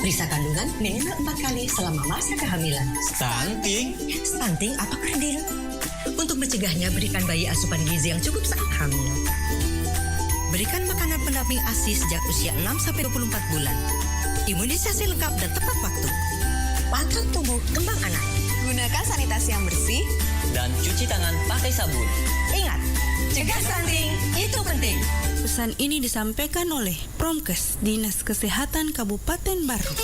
Periksa kandungan minimal 4 kali selama masa kehamilan. Stunting? Stunting apa kerdil? Untuk mencegahnya, berikan bayi asupan gizi yang cukup saat hamil. Berikan makanan pendamping ASI sejak usia 6-24 bulan. Imunisasi lengkap dan tepat waktu. Pantau tumbuh kembang anak. Gunakan sanitasi yang bersih. Dan cuci tangan pakai sabun. Ingat, cegah stunting itu penting. Pesan ini disampaikan oleh Promkes, Dinas Kesehatan Kabupaten Baru.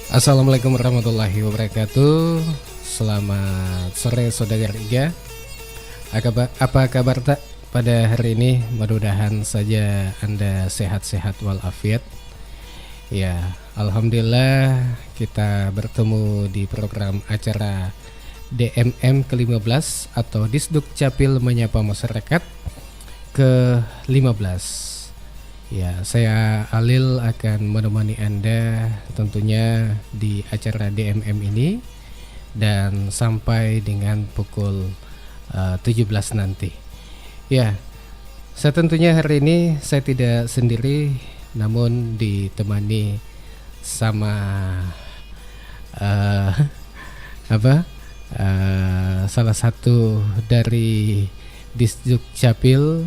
Assalamualaikum warahmatullahi wabarakatuh. Selamat sore saudara Iga. Apa kabar tak pada hari ini? Mudah-mudahan saja Anda sehat-sehat walafiat. Ya, alhamdulillah kita bertemu di program acara DMM ke-15 atau Disduk Capil Menyapa Masyarakat ke-15. Ya, saya Alil akan menemani Anda tentunya di acara DMM ini dan sampai dengan pukul 17 nanti. Ya, saya tentunya hari ini saya tidak sendiri, namun ditemani sama salah satu dari Disduk Capil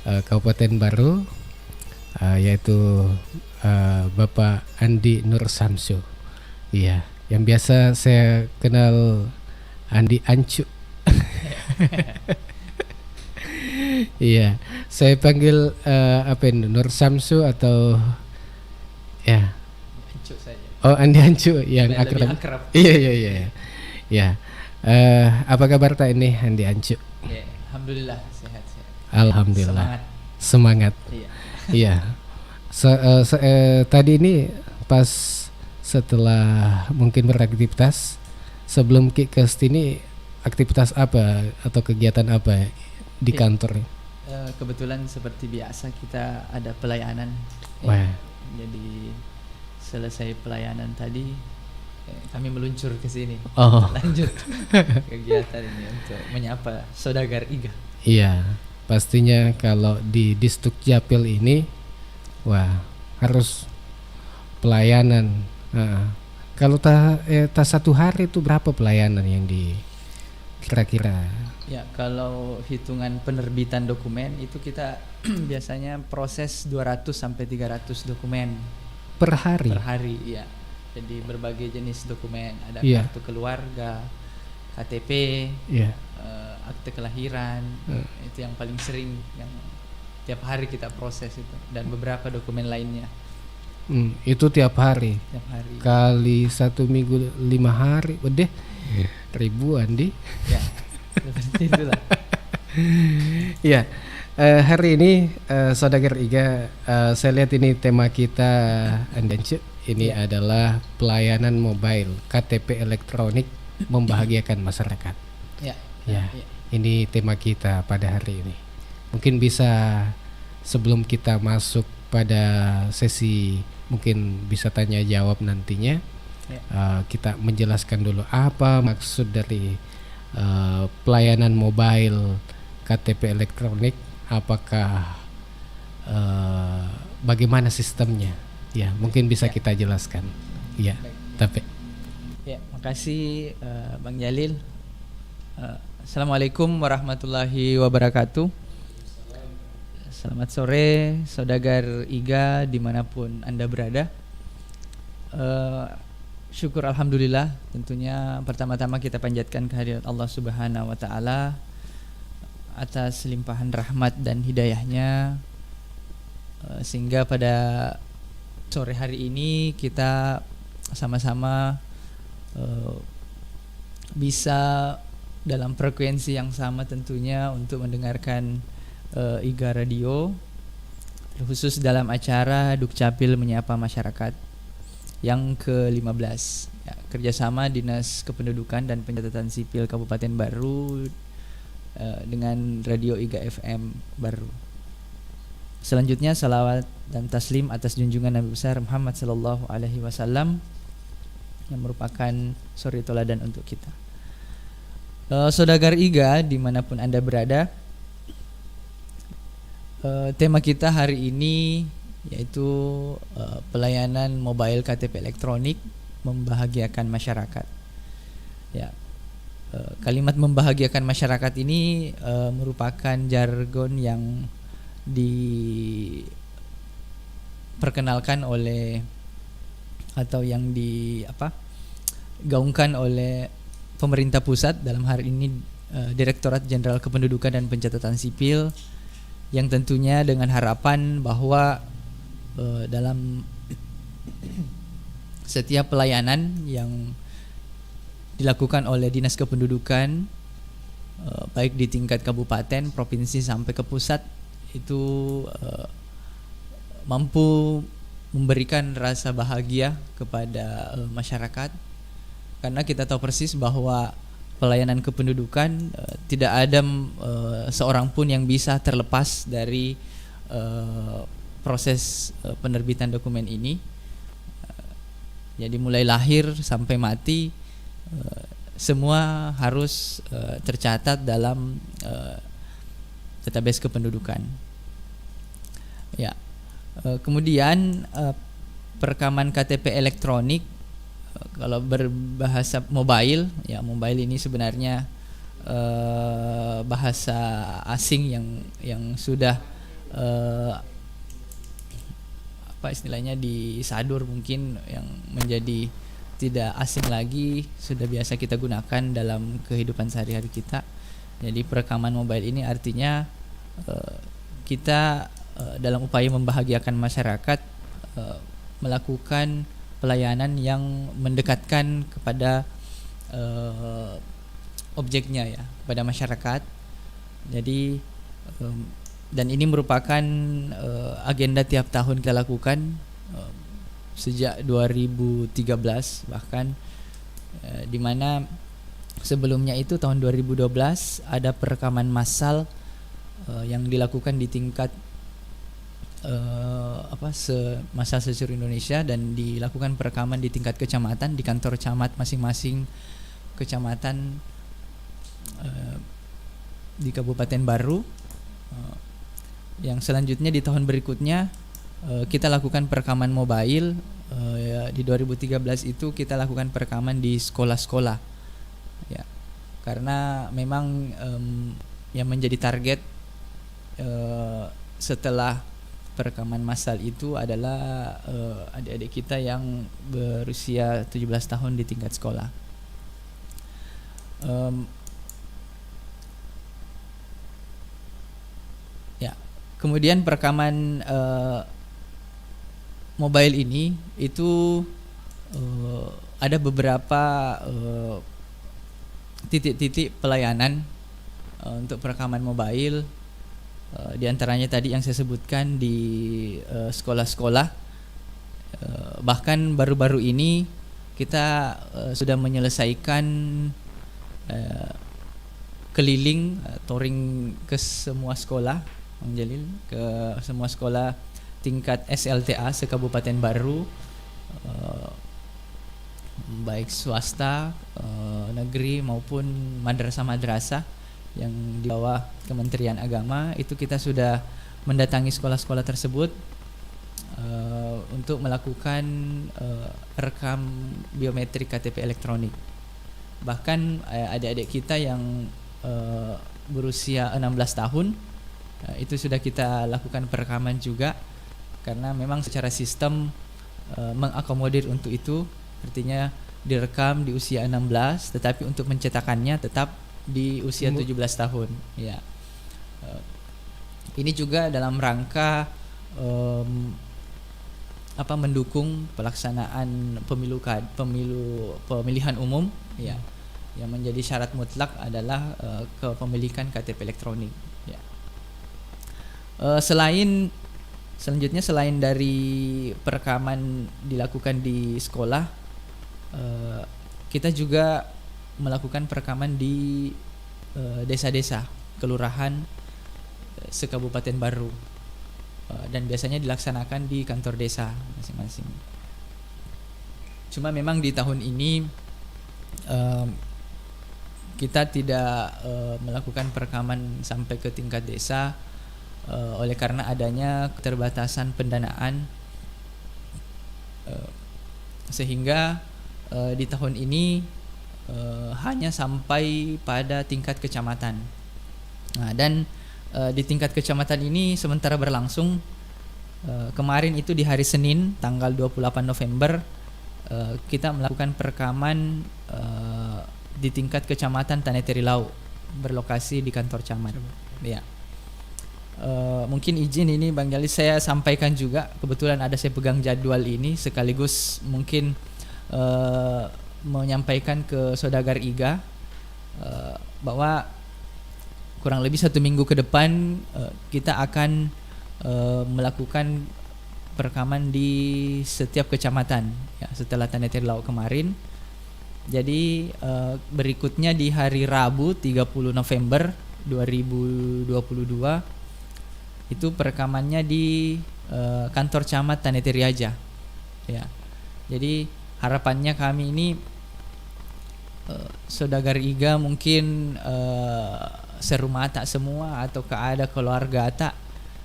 Kabupaten Baru, yaitu Bapak Andi Nur Samsu. Iya, yang biasa saya kenal Andi Ancu. Iya, saya panggil Nur Samsu atau ya Ancu saja. Oh, Andi Ancu yang akrab. Iya. Ya. Apa kabar tak ini Andi Ancu? Ya, alhamdulillah sehat. Alhamdulillah. Semangat. Iya. Iya. Tadi ini pas setelah mungkin beraktivitas sebelum kick ke sini, aktivitas apa atau kegiatan apa di kantor? Kebetulan seperti biasa kita ada pelayanan. Wah. Jadi selesai pelayanan tadi kami meluncur ke sini. Oh. Lanjut kegiatan ini untuk menyapa saudagar Iga. Iya. Pastinya kalau di Disduk Capil ini, wah, harus pelayanan. Kalau tak satu hari itu berapa pelayanan yang di kira-kira? Ya, kalau hitungan penerbitan dokumen itu kita biasanya proses 200 sampai 300 dokumen Per hari? per hari, ya. Jadi berbagai jenis dokumen, ada kartu keluarga, KTP, akte kelahiran, itu yang paling sering yang tiap hari kita proses itu, dan beberapa dokumen lainnya. Itu tiap hari. Tiap hari. Kali 1 minggu 5 hari, udah ribuan di. Ya, seperti itulah. Ya, hari ini Saudagar Iga, saya lihat ini tema kita Andancu. Ini adalah pelayanan mobile KTP elektronik membahagiakan masyarakat. Ya. Ini tema kita pada hari ini. Mungkin bisa sebelum kita masuk pada sesi mungkin bisa tanya jawab nantinya, kita menjelaskan dulu apa maksud dari pelayanan mobile KTP elektronik apakah bagaimana sistemnya? Ya, mungkin bisa kita jelaskan. Ya, tapi Ya, makasih Bang Jalil. Assalamualaikum warahmatullahi wabarakatuh. Selamat sore, saudagar IGA dimanapun Anda berada. Syukur alhamdulillah, tentunya pertama-tama kita panjatkan kehadirat Allah Subhanahu wa taala atas limpahan rahmat dan hidayahnya, sehingga pada sore hari ini kita sama-sama bisa dalam frekuensi yang sama tentunya untuk mendengarkan IGA Radio, khusus dalam acara Dukcapil Menyapa Masyarakat yang ke-15 ya, kerjasama Dinas Kependudukan dan Pencatatan Sipil Kabupaten Baru dengan Radio IGA FM Baru. Selanjutnya salawat dan taslim atas junjungan Nabi besar Muhammad sallallahu alaihi wasallam yang merupakan suri teladan untuk kita. Saudagar IGA dimanapun Anda berada, tema kita hari ini yaitu pelayanan mobile KTP elektronik membahagiakan masyarakat. Ya, kalimat membahagiakan masyarakat ini merupakan jargon yang diperkenalkan oleh atau yang gaungkan oleh pemerintah pusat, dalam hari ini Direktorat Jenderal Kependudukan dan Pencatatan Sipil, yang tentunya dengan harapan bahwa dalam setiap pelayanan yang dilakukan oleh Dinas Kependudukan, baik di tingkat kabupaten, provinsi sampai ke pusat, itu mampu memberikan rasa bahagia kepada masyarakat, karena kita tahu persis bahwa pelayanan kependudukan tidak ada seorang pun yang bisa terlepas dari proses penerbitan dokumen ini. Jadi mulai lahir sampai mati semua harus tercatat dalam database kependudukan. Ya. Kemudian perekaman KTP elektronik, kalau berbahasa mobile, ya mobile ini sebenarnya bahasa asing yang sudah istilahnya disadur, mungkin yang menjadi tidak asing lagi, sudah biasa kita gunakan dalam kehidupan sehari-hari kita. Jadi perekaman mobile ini artinya kita dalam upaya membahagiakan masyarakat melakukan pelayanan yang mendekatkan kepada objeknya, ya, kepada masyarakat. Jadi dan ini merupakan agenda tiap tahun kita lakukan sejak 2013 bahkan, di mana sebelumnya itu tahun 2012 ada perekaman massal yang dilakukan di tingkat massal seluruh Indonesia, dan dilakukan perekaman di tingkat kecamatan, di kantor camat masing-masing kecamatan di Kabupaten Baru. Yang selanjutnya di tahun berikutnya kita lakukan perekaman mobile. Di 2013 itu kita lakukan perekaman di sekolah-sekolah, ya, karena memang yang menjadi target setelah perekaman massal itu adalah adik-adik kita yang berusia 17 tahun di tingkat sekolah. Ya, kemudian perekaman mobile ini itu ada beberapa titik-titik pelayanan untuk perekaman mobile. Di antaranya tadi yang saya sebutkan di sekolah-sekolah. Bahkan baru-baru ini kita sudah menyelesaikan keliling touring ke semua sekolah, Bang Jalil, ke semua sekolah tingkat SLTA se-Kabupaten Baru, baik swasta, negeri maupun madrasah-madrasah yang di bawah Kementerian Agama, itu kita sudah mendatangi sekolah-sekolah tersebut untuk melakukan rekam biometrik KTP elektronik. Bahkan adik-adik kita yang berusia 16 tahun itu sudah kita lakukan perekaman juga, karena memang secara sistem mengakomodir untuk itu, artinya direkam di usia 16, tetapi untuk mencetakannya tetap di usia 17 tahun. Ya, ini juga dalam rangka mendukung pelaksanaan pemilihan umum, ya, yang menjadi syarat mutlak adalah kepemilikan KTP elektronik. Ya. Selanjutnya selain dari perekaman dilakukan di sekolah, kita juga melakukan perekaman di desa-desa, kelurahan sekabupaten Baru, dan biasanya dilaksanakan di kantor desa masing-masing. Cuma memang di tahun ini kita tidak melakukan perekaman sampai ke tingkat desa oleh karena adanya keterbatasan pendanaan, sehingga di tahun ini hanya sampai pada tingkat kecamatan. Nah, dan di tingkat kecamatan ini sementara berlangsung. Kemarin itu di hari Senin tanggal 28 November kita melakukan perekaman di tingkat kecamatan Tanetirilau, berlokasi di kantor camat. Ya. Mungkin izin ini Bang Jali saya sampaikan juga, kebetulan ada saya pegang jadwal ini, sekaligus mungkin menyampaikan ke Saudagar Iga bahwa kurang lebih 1 minggu ke depan kita akan melakukan perekaman di setiap kecamatan, ya, setelah Tanetirilau kemarin. Jadi berikutnya di hari Rabu 30 November 2022 itu perekamannya di kantor camat Tanetiriaja. Ya. Jadi harapannya kami ini Saudagar Iga mungkin serumah tak semua atau ada keluarga tak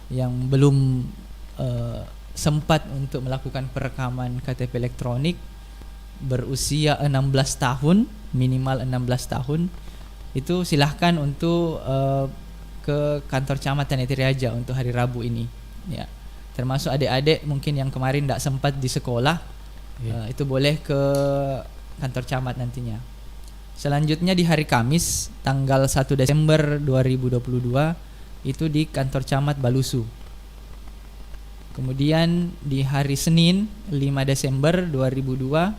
yang belum sempat untuk melakukan perekaman KTP elektronik berusia 16 tahun, minimal 16 tahun, itu silahkan untuk ke kantor camat Tanetiriaja untuk hari Rabu ini, ya. Termasuk adik-adik mungkin yang kemarin tidak sempat di sekolah, itu boleh ke kantor camat nantinya. Selanjutnya di hari Kamis tanggal 1 Desember 2022 itu di kantor camat Balusu. Kemudian di hari Senin 5 Desember 2002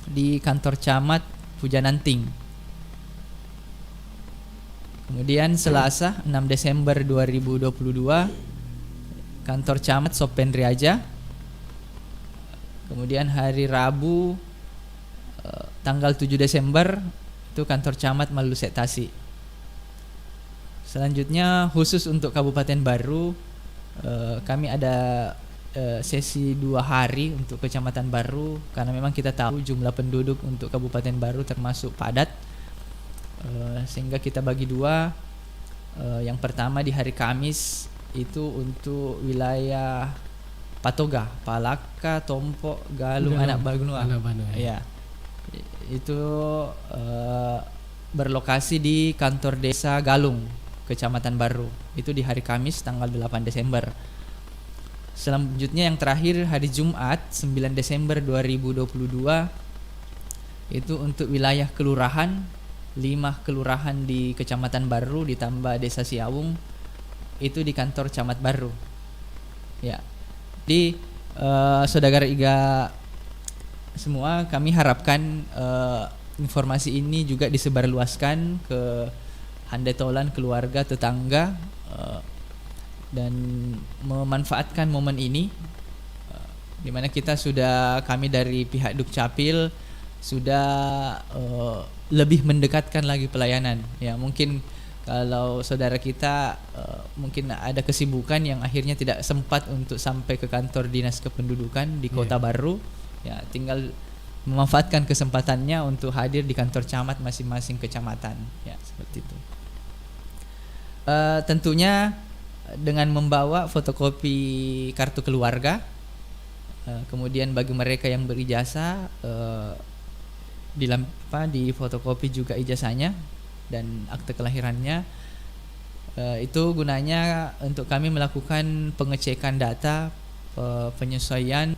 di kantor camat Pujananting. Kemudian Selasa 6 Desember 2022 kantor camat Sopendriaja. Kemudian hari Rabu tanggal 7 Desember itu kantor camat Maluset Tasik. Selanjutnya khusus untuk Kabupaten Baru, kami ada sesi 2 hari untuk Kecamatan Baru, karena memang kita tahu jumlah penduduk untuk Kabupaten Baru termasuk padat, sehingga kita bagi 2. Yang pertama di hari Kamis itu untuk wilayah Patoga, Palaka, Tompok, Galung, Anak Banua. Ya. Itu berlokasi di kantor desa Galung, Kecamatan Baru. Itu di hari Kamis tanggal 8 Desember. Selanjutnya yang terakhir hari Jumat 9 Desember 2022 itu untuk wilayah kelurahan, 5 kelurahan di Kecamatan Baru ditambah Desa Siawung, itu di kantor Camat Baru. Ya. Di Saudagar Iga semua, kami harapkan informasi ini juga disebarluaskan ke handetolan, keluarga, tetangga, dan memanfaatkan momen ini, di mana kami dari pihak Dukcapil sudah lebih mendekatkan lagi pelayanan. Ya, mungkin kalau saudara kita mungkin ada kesibukan yang akhirnya tidak sempat untuk sampai ke kantor dinas kependudukan di Kota Baru, ya tinggal memanfaatkan kesempatannya untuk hadir di kantor camat masing-masing kecamatan, ya seperti itu. Tentunya dengan membawa fotokopi kartu keluarga, kemudian bagi mereka yang berijazah di fotokopi juga ijazahnya dan akte kelahirannya. Itu gunanya untuk kami melakukan pengecekan data, penyesuaian,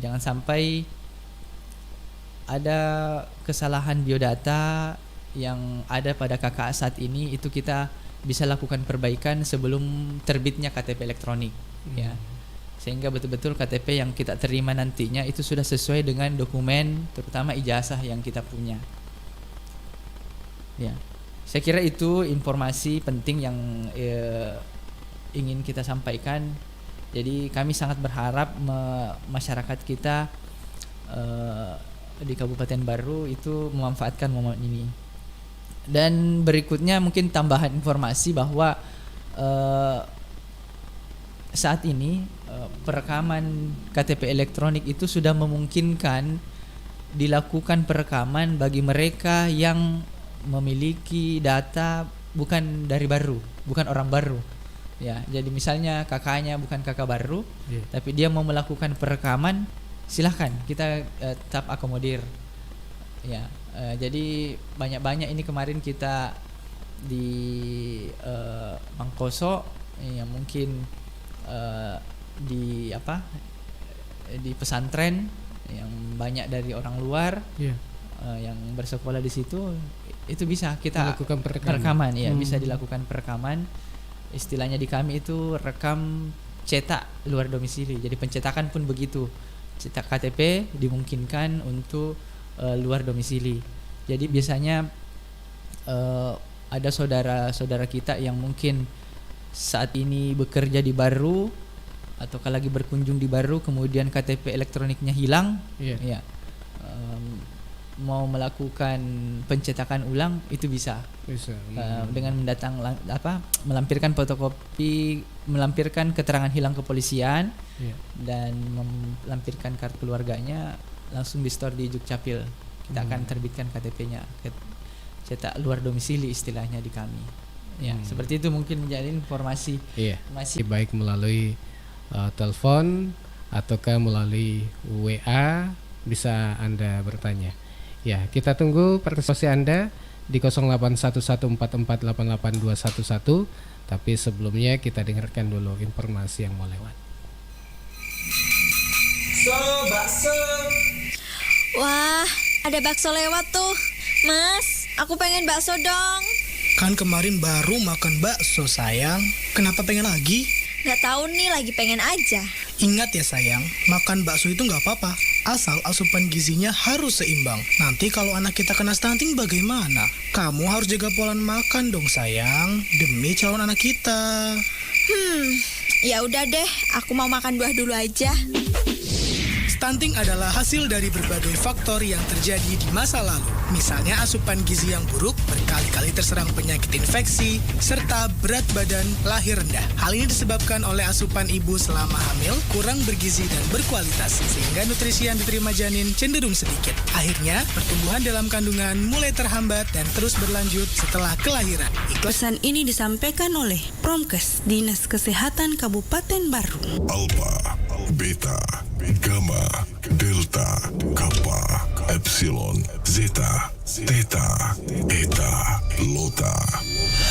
jangan sampai ada kesalahan biodata yang ada pada KKA saat ini. Itu kita bisa lakukan perbaikan sebelum terbitnya KTP elektronik, ya, sehingga betul-betul KTP yang kita terima nantinya itu sudah sesuai dengan dokumen, terutama ijazah yang kita punya. Ya, saya kira itu informasi penting yang ingin kita sampaikan. Jadi kami sangat berharap masyarakat kita di Kabupaten Baru itu memanfaatkan momen ini. Dan berikutnya mungkin tambahan informasi bahwa saat ini perekaman KTP elektronik itu sudah memungkinkan dilakukan perekaman bagi mereka yang memiliki data bukan dari baru, bukan orang baru. Ya, jadi misalnya kakaknya bukan kakak baru, tapi dia mau melakukan perekaman, silahkan kita tetap akomodir. Ya. Jadi banyak-banyak ini kemarin kita di Mangkoso, yang mungkin di pesantren yang banyak dari orang luar yang bersekolah di situ, itu bisa kita lakukan perekaman, ya, bisa dilakukan perekaman. Istilahnya di kami itu rekam cetak luar domisili. Jadi pencetakan pun begitu, cetak KTP dimungkinkan untuk luar domisili. Jadi biasanya ada saudara-saudara kita yang mungkin saat ini bekerja di Baru atau kalau lagi berkunjung di Baru, kemudian KTP elektroniknya hilang, ya, mau melakukan pencetakan ulang itu bisa. Dengan melampirkan fotokopi, melampirkan keterangan hilang kepolisian, dan melampirkan kartu keluarganya, langsung di store di Jukcapil. Kita akan terbitkan KTP-nya, cetak luar domisili istilahnya di kami. Ya, seperti itu mungkin menjadi informasi. Masih baik melalui telepon ataukah melalui WA bisa Anda bertanya. Ya, kita tunggu partisipasi Anda di 081144882111. Tapi sebelumnya kita dengarkan dulu informasi yang mau lewat. Bakso. Wah, ada bakso lewat tuh. Mas, aku pengen bakso dong. Kan kemarin baru makan bakso, sayang. Kenapa pengen lagi? Gak tahu nih, lagi pengen aja. Ingat ya sayang, makan bakso itu gak apa-apa, asal asupan gizinya harus seimbang. Nanti kalau anak kita kena stunting bagaimana? Kamu harus jaga pola makan dong sayang, demi calon anak kita. Ya udah deh, aku mau makan buah dulu aja. Stunting adalah hasil dari berbagai faktor yang terjadi di masa lalu. Misalnya asupan gizi yang buruk, berkali-kali terserang penyakit infeksi, serta berat badan lahir rendah. Hal ini disebabkan oleh asupan ibu selama hamil kurang bergizi dan berkualitas, sehingga nutrisi yang diterima janin cenderung sedikit. Akhirnya, pertumbuhan dalam kandungan mulai terhambat dan terus berlanjut setelah kelahiran. Pesan ini disampaikan oleh Promkes, Dinas Kesehatan Kabupaten Baru. Alpha, Beta, Gamma, Delta, Kappa, Epsilon, Zeta, Theta, Eta, Lota.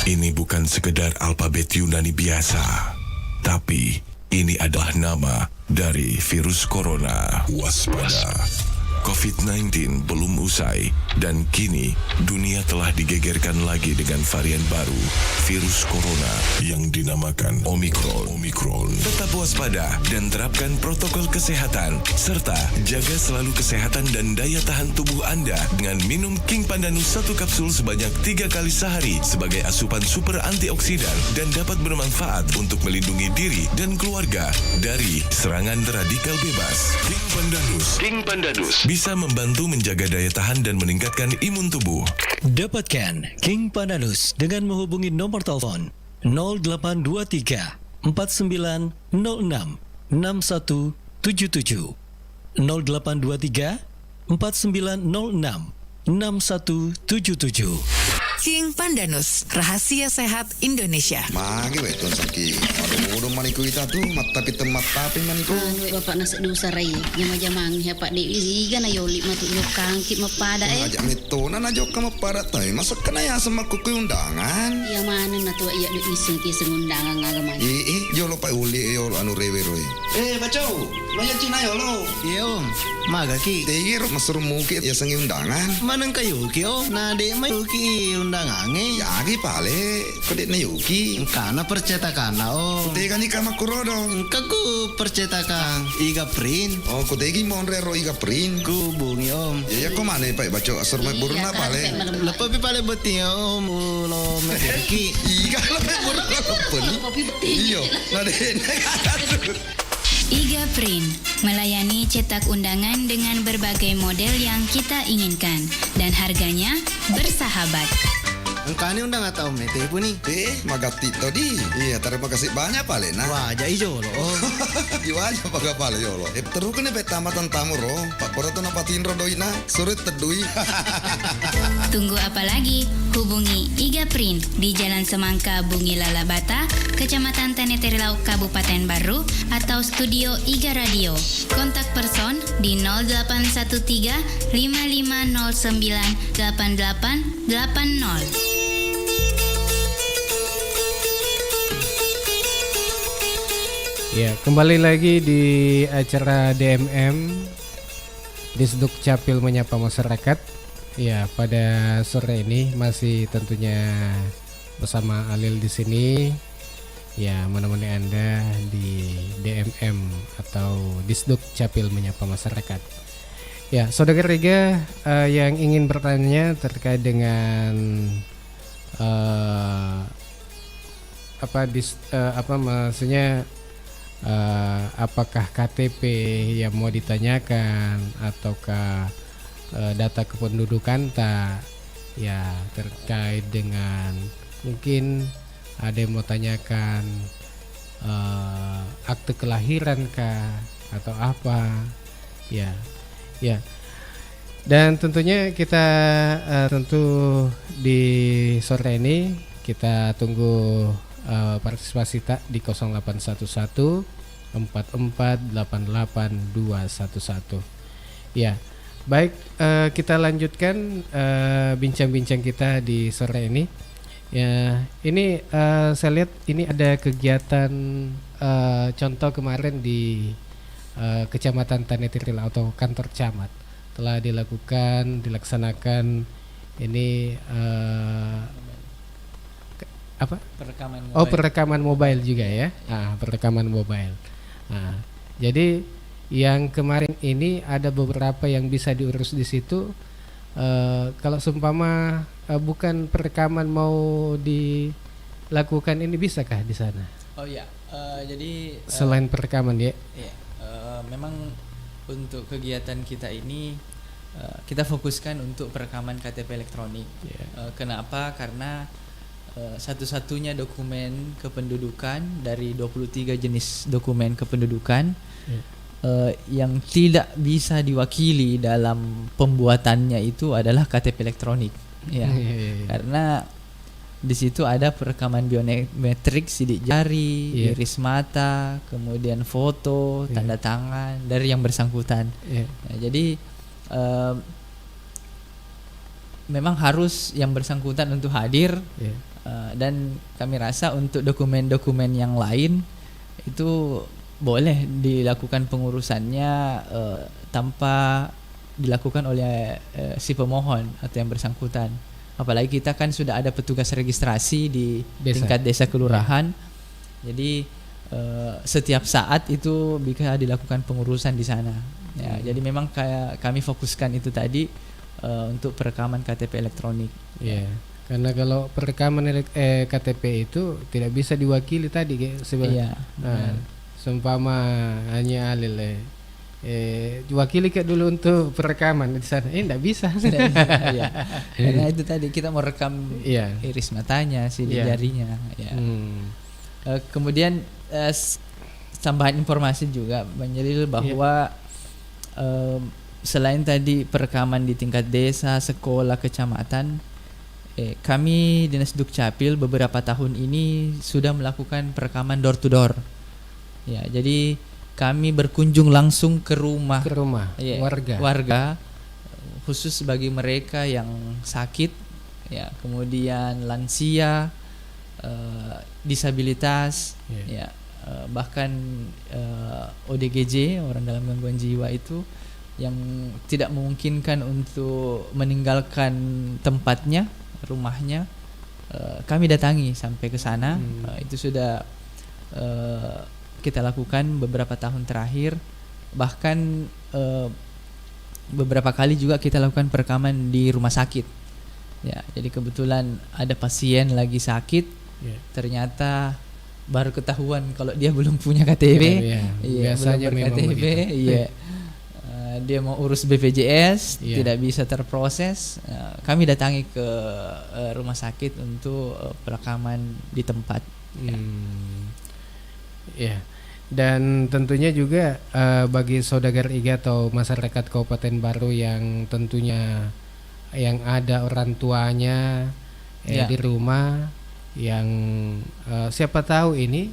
Ini bukan sekedar alfabet Yunani biasa, tapi ini adalah nama dari virus corona. Waspada. COVID-19 belum usai dan kini dunia telah digegerkan lagi dengan varian baru, virus corona yang dinamakan Omicron. Tetap waspada dan terapkan protokol kesehatan serta jaga selalu kesehatan dan daya tahan tubuh Anda dengan minum King Pandanus 1 kapsul sebanyak 3 kali sehari sebagai asupan super antioksidan dan dapat bermanfaat untuk melindungi diri dan keluarga dari serangan radikal bebas. King Pandanus bisa membantu menjaga daya tahan dan meningkatkan imun tubuh. Dapatkan King Pandanus dengan menghubungi nomor telepon 0823 4906 6177 0823 4906 6177. King Pandanus, rahasia sehat Indonesia. Magi weton saki. Aduh, maniku kita tuh mata kita mata tapi maniku. Bapak nasi dosa rai. Jamang-jamang ya Pak Dewi iga na yoli matu yokang kit mapada Ajak metona na jok kama pada tai. Masa kena ya sama kuku undangan. Ya mana na tua iya iseng kiseng undangan ngagamanya. Yo lo pa uli yo lo anu rewe roy. Bacau. Maya Cina yo lo. Iya om. Maga ki. Tegir masur mungkin ya sengi undangan. Manang kayu ki om. Nade ma yuki undangange. Ya gi pale. Kodek na yuki. Kana percetakan om. Tega ni kama kurodo. Kaku percetakan. Iga print. Oh kodegi monre ro iga print. Ku bungi om. Ya ko mana pa bacau asur mai buruna pale. Lepo pi pale beti om. Ulo meki. Iga lepo buruna lepeni. Iyo. Nade. Iga Print melayani cetak undangan dengan berbagai model yang kita inginkan dan harganya bersahabat. Engkau udah nggak tahu mete pun nih. Magati tadi. Iya, terima kasih banyak pale nah. Wah, jadi jolo. Iwanya paga pale jolo. Terus kene tamatan tamu ro. Pak Pora tuh napatin ro doina. Surit tedui. Tunggu apa lagi? Hubungi Iga Print di Jalan Semangka Bungi Lalabata, Kecamatan Tanetirilau, Kabupaten Baru, atau Studio Iga Radio. Kontak person di 0813 5509 8880. Ya, kembali lagi di acara DMM Disduk Capil Menyapa Masyarakat. Ya, pada sore ini masih tentunya bersama Alil di sini. Ya, menemani Anda di DMM atau Disduk Capil Menyapa Masyarakat. Ya, Saudara Riga yang ingin bertanya terkait dengan maksudnya apakah KTP yang mau ditanyakan ataukah data kependudukan tak, ya terkait dengan mungkin ada yang mau tanyakan akte kelahiran kah atau apa, ya dan tentunya kita tentu di sore ini kita tunggu partisipasi tak di 0811 4488 ya. Baik, kita lanjutkan bincang-bincang kita di sore ini. Ya, ini saya lihat ini ada kegiatan contoh kemarin di Kecamatan Tanetirilau atau kantor camat telah dilaksanakan ini apa? Perekaman mobile. Oh, perekaman mobile juga ya. Perekaman mobile. Jadi yang kemarin ini ada beberapa yang bisa diurus di situ. Kalau seumpama bukan perekaman mau dilakukan, ini bisakah di sana? Oh ya, jadi selain perekaman ya. Iya, memang untuk kegiatan kita ini kita fokuskan untuk perekaman KTP elektronik. Kenapa? Karena satu-satunya dokumen kependudukan dari 23 jenis dokumen kependudukan yang tidak bisa diwakili dalam pembuatannya itu adalah KTP elektronik, ya. Karena di situ ada perekaman biometrik, sidik jari, iris mata, kemudian foto, tanda tangan dari yang bersangkutan. Nah, jadi memang harus yang bersangkutan untuk hadir. Dan kami rasa untuk dokumen-dokumen yang lain itu boleh dilakukan pengurusannya tanpa dilakukan oleh si pemohon atau yang bersangkutan. Apalagi kita kan sudah ada petugas registrasi di tingkat desa kelurahan. Jadi setiap saat itu bisa dilakukan pengurusan di sana. Ya, jadi memang kayak kami fokuskan itu tadi untuk perekaman KTP elektronik. Karena kalau perekaman KTP itu tidak bisa diwakili tadi sebenarnya. Seumpama hanya Alil diwakili kayak dulu untuk perekaman di sana, tidak bisa. Karena itu tadi kita mau rekam iris matanya, sidik jarinya. Kemudian tambahan informasi juga Bang Jalil bahwa selain tadi perekaman di tingkat desa, sekolah, kecamatan, kami Dinas Dukcapil beberapa tahun ini sudah melakukan perekaman door to door. Ya, jadi kami berkunjung langsung ke rumah warga khusus bagi mereka yang sakit, ya, kemudian lansia, disabilitas, ya, bahkan ODGJ, orang dalam gangguan jiwa itu yang tidak memungkinkan untuk meninggalkan tempatnya, rumahnya, kami datangi sampai ke sana. Itu sudah kita lakukan beberapa tahun terakhir, bahkan beberapa kali juga kita lakukan perekaman di rumah sakit. Ya, jadi kebetulan ada pasien lagi sakit, ternyata baru ketahuan kalau dia belum punya KTP, biasanya belum memang berKTP, begitu. Dia mau urus BPJS, tidak bisa terproses. Kami datangi ke rumah sakit untuk perekaman di tempat. Ya. Dan tentunya juga bagi saudagar IGA atau masyarakat Kabupaten Baru yang tentunya yang ada orang tuanya di rumah yang siapa tahu ini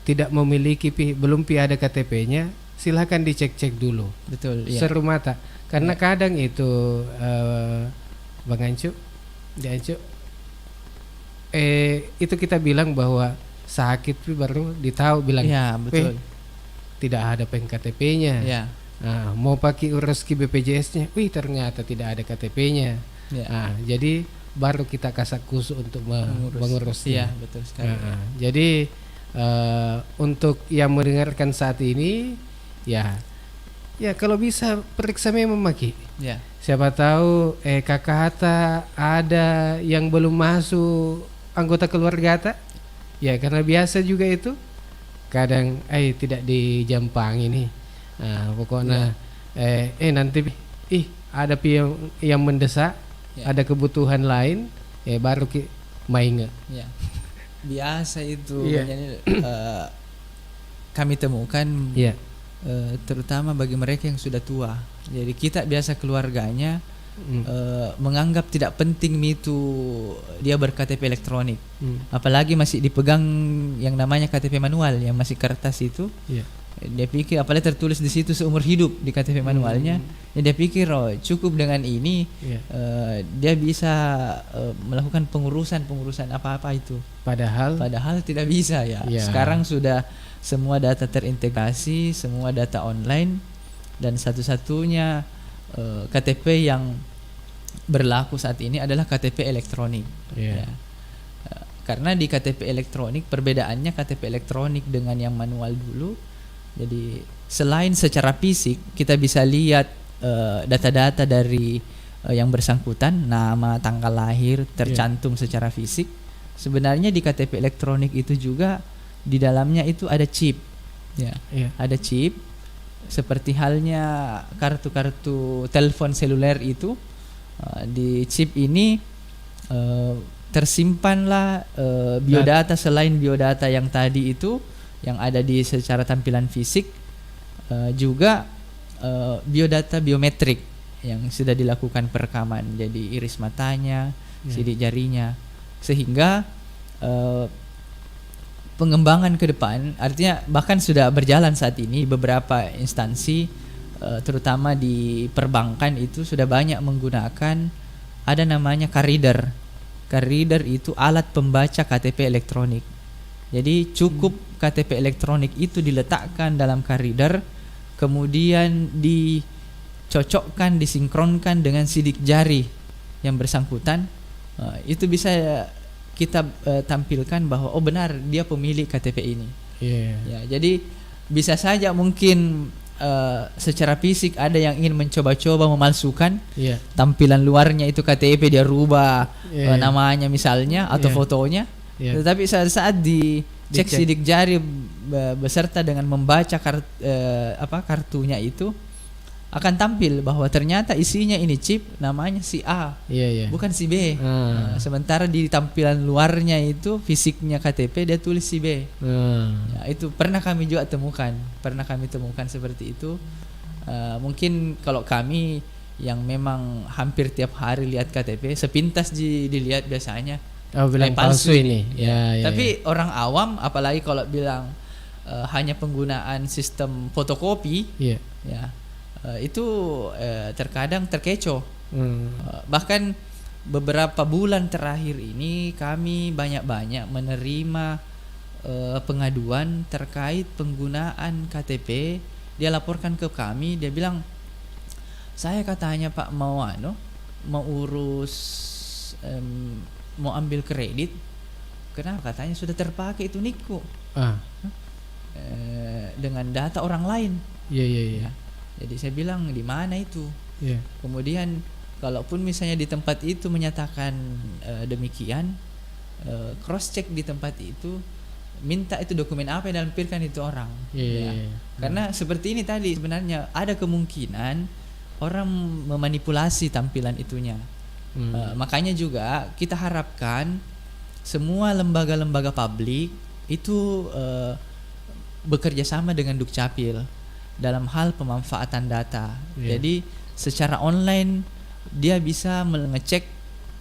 tidak memiliki belum ada KTP-nya, silakan dicek-cek dulu. Betul. Ya. Seru mata. Karena kadang itu Bang Ancu, itu kita bilang bahwa sakit baru ditahu bilang, betul. Tidak ada KTP-nya. Nah, mau pakai urus ke BPJS-nya, ternyata tidak ada KTP-nya. Nah, jadi baru kita kasak kusuk untuk mengurusnya. Iya, betul sekali. Jadi untuk yang mendengarkan saat ini, ya kalau bisa periksa memang Maki. Siapa tahu kakak Hatta ada yang belum masuk anggota keluarga Hatta. Ya, karena biasa juga itu kadang tidak di Jampang ini. Nah, pokoknya nanti ada yang mendesak, ada kebutuhan lain, baru mainnya. Ya. Biasa itu kami temukan, terutama bagi mereka yang sudah tua. Jadi kita biasa keluarganya menganggap tidak penting itu dia berKTP elektronik, apalagi masih dipegang yang namanya KTP manual yang masih kertas itu. Dia pikir apalagi tertulis di situ seumur hidup di KTP manualnya, dia pikir cukup dengan ini dia bisa melakukan pengurusan apa-apa itu. Padahal tidak bisa ya. Sekarang sudah semua data terintegrasi, semua data online, dan satu-satunya KTP yang berlaku saat ini adalah KTP elektronik. Karena di KTP elektronik perbedaannya KTP elektronik dengan yang manual dulu. Jadi selain secara fisik kita bisa lihat data-data dari yang bersangkutan, nama, tanggal lahir tercantum secara fisik. Sebenarnya di KTP elektronik itu juga di dalamnya itu ada chip. Ada chip. Seperti halnya kartu-kartu telepon seluler itu, di chip ini tersimpanlah biodata selain biodata yang tadi itu yang ada di secara tampilan fisik, juga biodata biometrik yang sudah dilakukan perekaman. Jadi iris matanya, sidik jarinya, sehingga pengembangan ke depan, artinya bahkan sudah berjalan saat ini beberapa instansi, terutama di perbankan itu sudah banyak menggunakan ada namanya card reader. Card reader itu alat pembaca KTP elektronik. Jadi cukup KTP elektronik itu diletakkan dalam card reader, kemudian dicocokkan, disinkronkan dengan sidik jari yang bersangkutan, itu bisa kita tampilkan bahwa benar dia pemilik KTP ini. Ya, jadi bisa saja mungkin secara fisik ada yang ingin mencoba-coba memalsukan tampilan luarnya itu KTP, dia rubah namanya misalnya atau fotonya, tetapi saat dicek sidik jari beserta dengan membaca kartunya itu akan tampil bahwa ternyata isinya ini chip namanya si A, bukan si B. Sementara di tampilan luarnya itu fisiknya KTP dia tulis si B. Ya, itu pernah kami juga temukan, seperti itu. Mungkin kalau kami yang memang hampir tiap hari lihat KTP, sepintas dilihat biasanya bilang palsu ini. Tapi orang awam apalagi kalau bilang hanya penggunaan sistem fotokopi, itu terkadang terkecoh. Bahkan beberapa bulan terakhir ini kami banyak-banyak menerima pengaduan terkait penggunaan KTP. Dia laporkan ke kami, dia bilang, saya katanya Pak mau urus mau ambil kredit, kenapa katanya sudah terpakai itu NIK dengan data orang lain. Jadi saya bilang di mana itu? Kemudian kalaupun misalnya di tempat itu menyatakan demikian, cross check di tempat itu, minta itu dokumen apa yang dilampirkan itu orang. Karena seperti ini tadi sebenarnya ada kemungkinan orang memanipulasi tampilan itunya. Makanya juga kita harapkan semua lembaga-lembaga publik itu bekerja sama dengan Dukcapil dalam hal pemanfaatan data. Jadi secara online dia bisa mengecek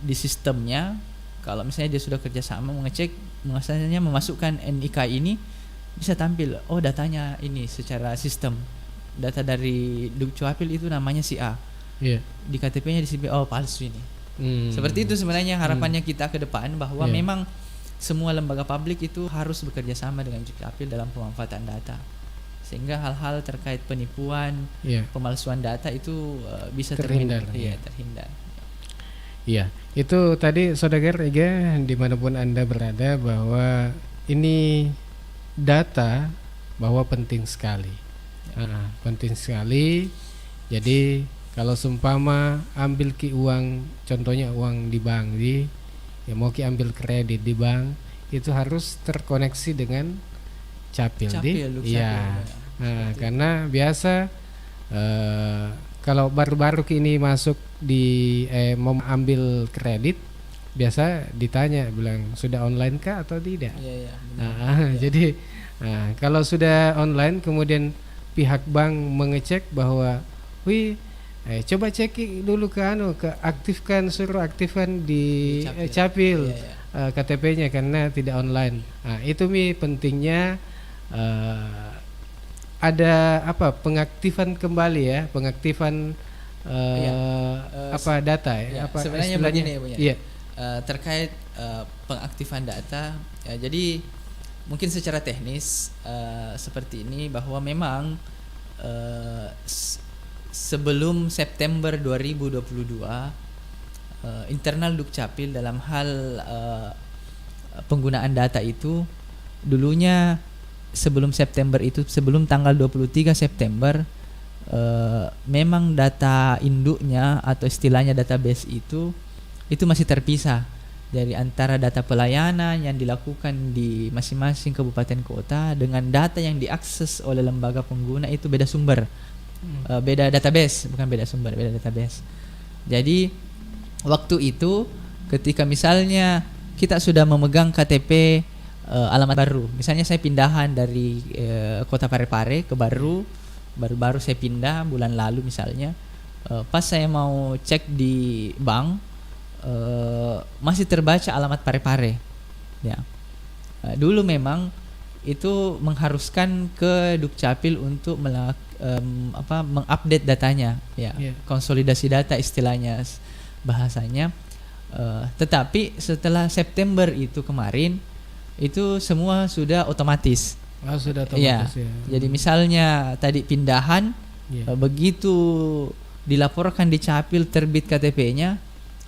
di sistemnya. Kalau misalnya dia sudah kerjasama mengecek, misalnya memasukkan NIK ini, bisa tampil datanya ini secara sistem, data dari Dukcapil itu namanya si A, di KTP-nya di sini palsu ini. Seperti itu sebenarnya harapannya kita ke depan, bahwa memang semua lembaga publik itu harus bekerja sama dengan Dukcapil dalam pemanfaatan data, sehingga hal-hal terkait penipuan, pemalsuan data itu bisa terhindar. Terhindar. Iya, itu tadi Saudagar Iga dimanapun Anda berada, bahwa ini data bahwa penting sekali. Penting sekali. Jadi kalau seumpama ambil uang, contohnya uang di bank, mau ambil kredit di bank, itu harus terkoneksi dengan Capil. Karena biasa kalau baru-baru ini masuk di mau ambil kredit, biasa ditanya, bilang sudah online kah atau tidak. Jadi kalau sudah online, kemudian pihak bank mengecek bahwa coba cek dulu suruh aktifkan di Capil KTP-nya karena tidak online. Itu pentingnya ada pengaktifan kembali pengaktifan data sebenarnya begini ya, terkait pengaktifan data. Jadi mungkin secara teknis seperti ini, bahwa memang sebelum September 2022 internal Dukcapil dalam hal penggunaan data itu dulunya sebelum September itu, sebelum tanggal 23 September, memang data induknya atau istilahnya database itu masih terpisah dari antara data pelayanan yang dilakukan di masing-masing kabupaten kota dengan data yang diakses oleh lembaga pengguna. Itu beda sumber, beda database, bukan beda sumber, beda database. Jadi waktu itu ketika misalnya kita sudah memegang KTP alamat baru, misalnya saya pindahan dari kota Parepare ke baru saya pindah bulan lalu misalnya, pas saya mau cek di bank masih terbaca alamat Parepare ya. Dulu memang itu mengharuskan ke Dukcapil untuk mengupdate datanya ya, konsolidasi data istilahnya bahasanya. Tetapi setelah September itu kemarin, itu semua sudah otomatis. Sudah otomatis ya. Jadi misalnya tadi pindahan, begitu dilaporkan di Capil terbit KTP-nya,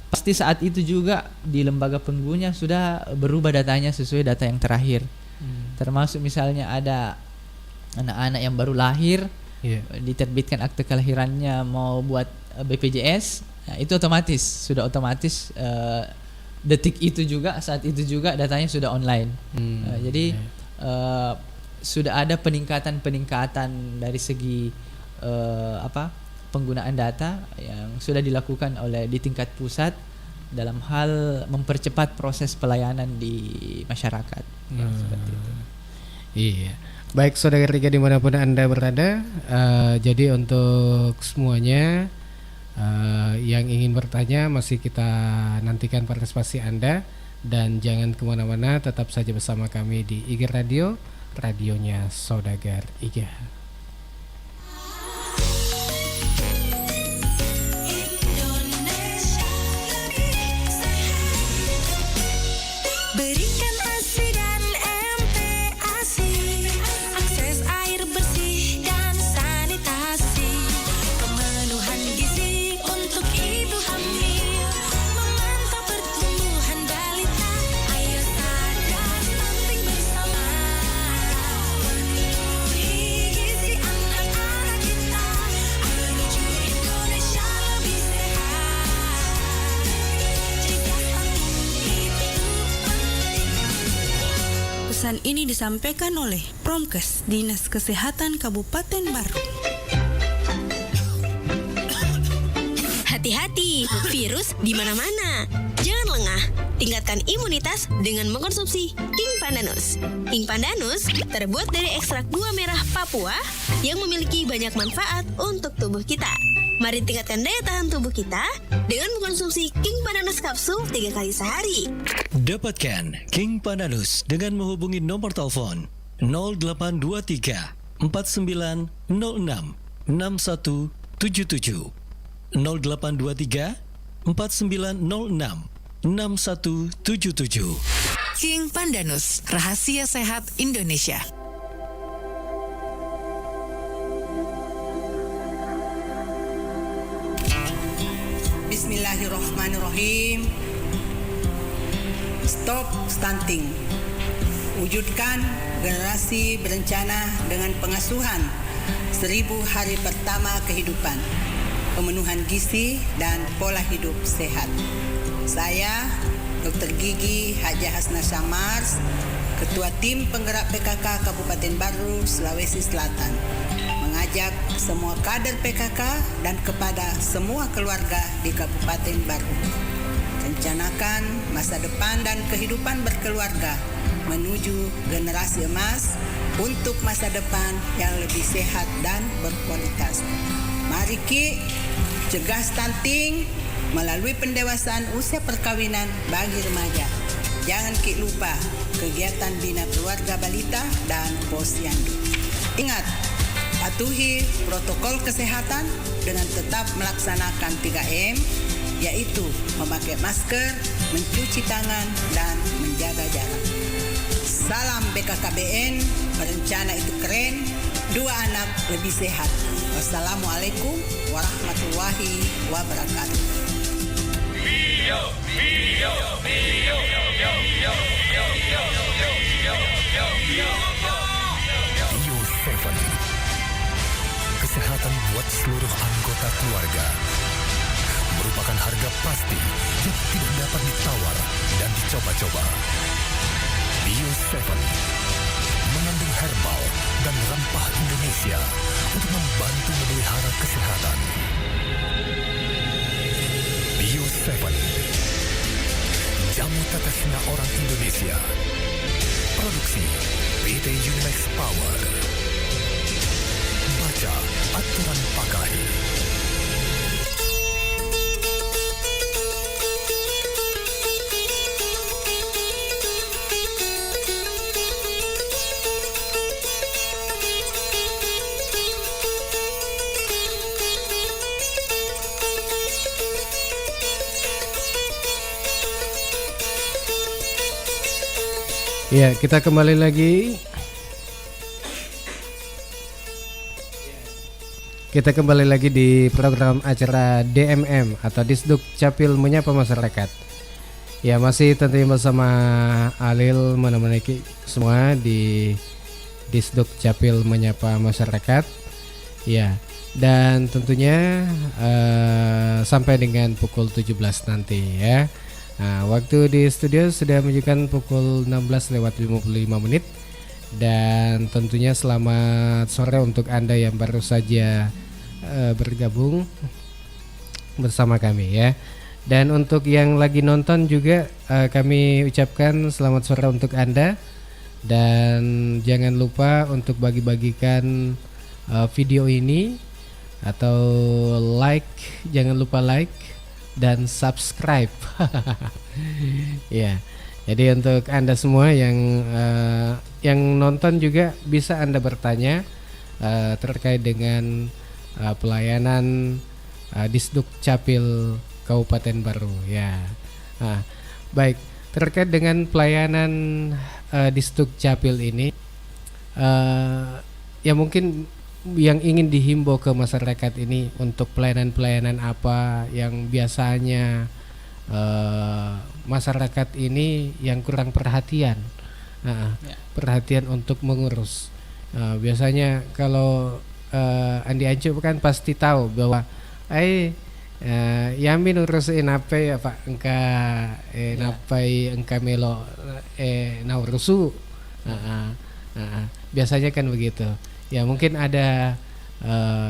pasti saat itu juga di lembaga pengguna sudah berubah datanya sesuai data yang terakhir. Termasuk misalnya ada anak-anak yang baru lahir, diterbitkan akte kelahirannya mau buat BPJS, itu sudah otomatis detik itu juga, saat itu juga datanya sudah online. Jadi sudah ada peningkatan dari segi penggunaan data yang sudah dilakukan di tingkat pusat dalam hal mempercepat proses pelayanan di masyarakat. Seperti itu. Iya. Baik saudara Riga dimanapun Anda berada, jadi untuk semuanya Yang ingin bertanya masih kita nantikan partisipasi Anda, dan jangan kemana-mana, tetap saja bersama kami di IGA Radio, radionya Saudagar IGA. Berikan ASI dan MPASI, akses air bersih dan sanitasi, pemenuhan gizi untuk ibu hamil, memantau pertumbuhan balita. Ayo sadar stunting bersama, penuhi gizi anak-anak kita, menuju Indonesia lebih sehat. Cegah stunting itu. Pesan ini disampaikan oleh Promkes, Dinas Kesehatan Kabupaten Baru. Hati-hati, virus di mana-mana. Jangan lengah, tingkatkan imunitas dengan mengkonsumsi King Pandanus. King Pandanus terbuat dari ekstrak buah merah Papua yang memiliki banyak manfaat untuk tubuh kita. Mari tingkatkan daya tahan tubuh kita dengan mengkonsumsi King Pandanus kapsul 3 kali sehari. Dapatkan King Pandanus dengan menghubungi nomor telepon 0823 4906 6177 0823 4906 6177. King Pandanus, rahasia sehat Indonesia. Bismillahirrahmanirrahim. Stop stunting. Wujudkan generasi berencana dengan pengasuhan 1000 hari pertama kehidupan, pemenuhan gizi dan pola hidup sehat. Saya Dr. Gigi Haja Hasna Samars, Ketua Tim Penggerak PKK Kabupaten Baru, Sulawesi Selatan, mengajak semua kader PKK dan kepada semua keluarga di Kabupaten Baru. Rencanakan masa depan dan kehidupan berkeluarga menuju generasi emas untuk masa depan yang lebih sehat dan berkualitas. Mari Ki, cegah stunting melalui pendewasaan usia perkawinan bagi remaja. Jangan Ki lupa kegiatan bina keluarga balita dan posyandu. Ingat, patuhi protokol kesehatan dengan tetap melaksanakan 3M, yaitu memakai masker, mencuci tangan, dan menjaga jarak. Salam BKKBN, berencana itu keren, 2 anak lebih sehat. Wassalamualaikum warahmatullahi wabarakatuh. Bio7, kesehatan buat seluruh anggota keluarga, merupakan harga pasti yang tidak dapat ditawar dan dicoba-coba. Bio7 mengandung herbal dan rempah Indonesia untuk membantu memelihara kesehatan. Bio7, jamu tetesnya orang Indonesia. Produksi PT Unimax Power. Baca aturan pakai. Ya, kita kembali lagi. Kita kembali lagi di program acara DMM atau Disduk Capil Menyapa Masyarakat. Ya, masih tentunya bersama Alil menemani semua di Disduk Capil Menyapa Masyarakat. Ya, dan tentunya sampai dengan pukul 17 nanti ya. Nah, waktu di studio sudah menunjukkan pukul 16:55 dan tentunya selamat sore untuk Anda yang baru saja bergabung bersama kami ya. Dan untuk yang lagi nonton juga kami ucapkan selamat sore untuk Anda, dan jangan lupa untuk bagi-bagikan video ini atau like, jangan lupa like dan subscribe. Ya. Jadi untuk Anda semua yang nonton juga bisa Anda bertanya terkait dengan pelayanan Disduk Capil Kabupaten Baru ya. Nah, baik, terkait dengan pelayanan Disduk Capil ini ya mungkin yang ingin dihimbau ke masyarakat ini untuk pelayanan-pelayanan apa yang biasanya masyarakat ini yang kurang perhatian, perhatian untuk mengurus. Biasanya kalau Andi Ancu kan pasti tahu bahwa yamin urusin apa ya Pak, engka napai engka melo naurusu. Biasanya kan begitu. Ya mungkin ada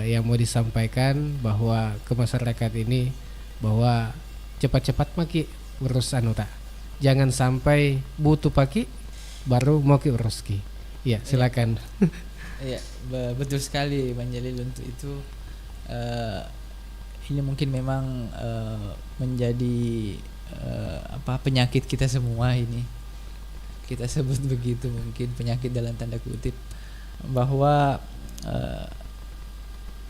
yang mau disampaikan bahwa ke masyarakat ini bahwa cepat-cepat maki urus tak. Jangan sampai butuh paki baru mau ki urus ki. Ya, silakan. Iya, betul sekali Bang Jalil untuk itu. Ini mungkin memang menjadi penyakit kita semua ini. Kita sebut begitu, mungkin penyakit dalam tanda kutip, bahwa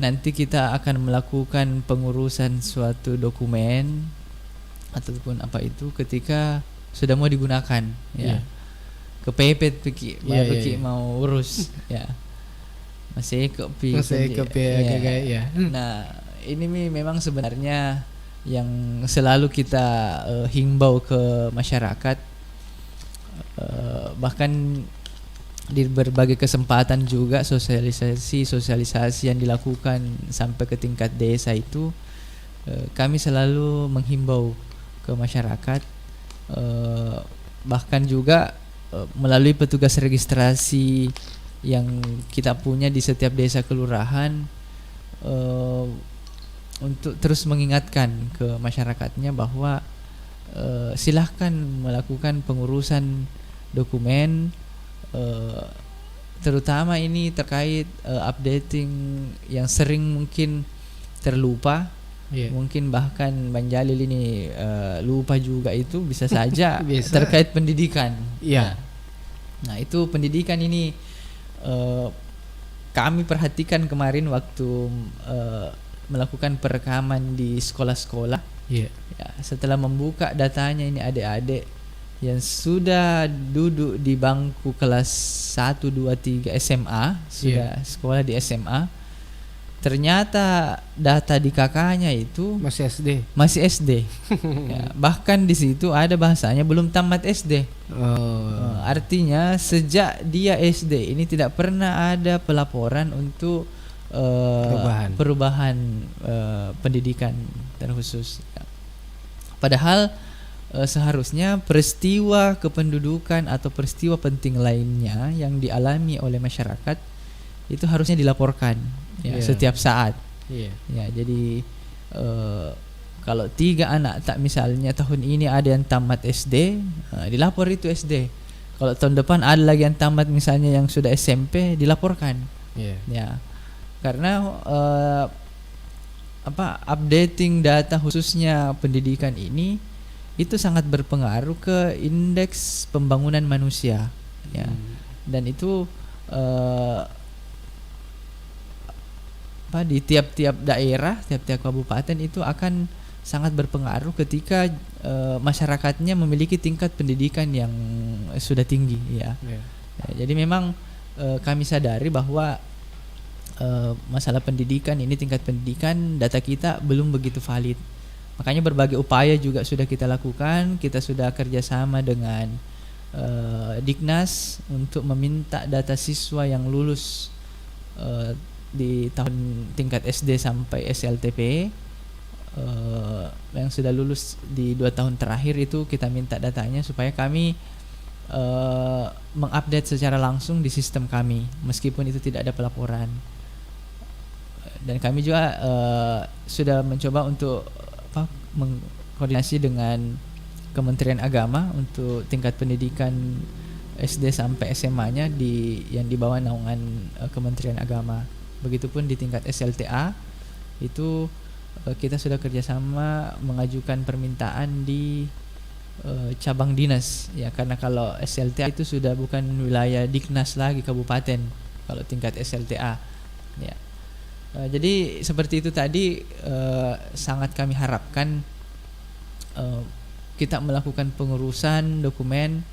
nanti kita akan melakukan pengurusan suatu dokumen ataupun apa itu ketika sudah mau digunakan ya. Kepepet pergi baru mau urus ya. Masih kopi ya. Nah, ini memang sebenarnya yang selalu kita himbau ke masyarakat, bahkan di berbagai kesempatan juga sosialisasi yang dilakukan sampai ke tingkat desa itu, kami selalu menghimbau ke masyarakat, bahkan juga melalui petugas registrasi yang kita punya di setiap desa kelurahan, untuk terus mengingatkan ke masyarakatnya bahwa silahkan melakukan pengurusan dokumen, terutama ini terkait updating yang sering mungkin terlupa. Mungkin bahkan Bang Jalil ini lupa juga, itu bisa saja terkait pendidikan. Nah itu pendidikan ini kami perhatikan kemarin waktu melakukan perekaman di sekolah-sekolah. Ya, setelah membuka datanya ini adik-adik yang sudah duduk di bangku kelas 1, 2, 3 SMA, sudah sekolah di SMA, ternyata data di kakaknya itu masih SD. Ya, bahkan di situ ada bahasanya belum tamat SD. Artinya sejak dia SD ini tidak pernah ada pelaporan untuk perubahan pendidikan terkhusus. Padahal seharusnya peristiwa kependudukan atau peristiwa penting lainnya yang dialami oleh masyarakat itu harusnya dilaporkan setiap saat. Ya, jadi kalau 3 anak tak misalnya tahun ini ada yang tamat SD, dilapor itu SD. Kalau tahun depan ada lagi yang tamat misalnya yang sudah SMP, dilaporkan. Ya, karena updating data khususnya pendidikan ini itu sangat berpengaruh ke indeks pembangunan manusia. Ya, dan itu di tiap-tiap daerah, tiap-tiap kabupaten itu akan sangat berpengaruh ketika masyarakatnya memiliki tingkat pendidikan yang sudah tinggi ya. Jadi memang kami sadari bahwa masalah pendidikan ini, tingkat pendidikan data kita belum begitu valid. Makanya berbagai upaya juga sudah kita lakukan. Kita sudah kerjasama dengan Diknas untuk meminta data siswa yang lulus di tahun tingkat SD sampai SLTP, yang sudah lulus di 2 tahun terakhir itu kita minta datanya supaya kami mengupdate secara langsung di sistem kami meskipun itu tidak ada pelaporan. Dan kami juga sudah mencoba untuk mengkoordinasi dengan Kementerian Agama untuk tingkat pendidikan SD sampai SMA-nya yang di bawah naungan Kementerian Agama. Begitupun di tingkat SLTA itu kita sudah kerjasama mengajukan permintaan di cabang dinas ya, karena kalau SLTA itu sudah bukan wilayah Diknas lagi kabupaten kalau tingkat SLTA ya. Jadi seperti itu tadi, sangat kami harapkan kita melakukan pengurusan dokumen.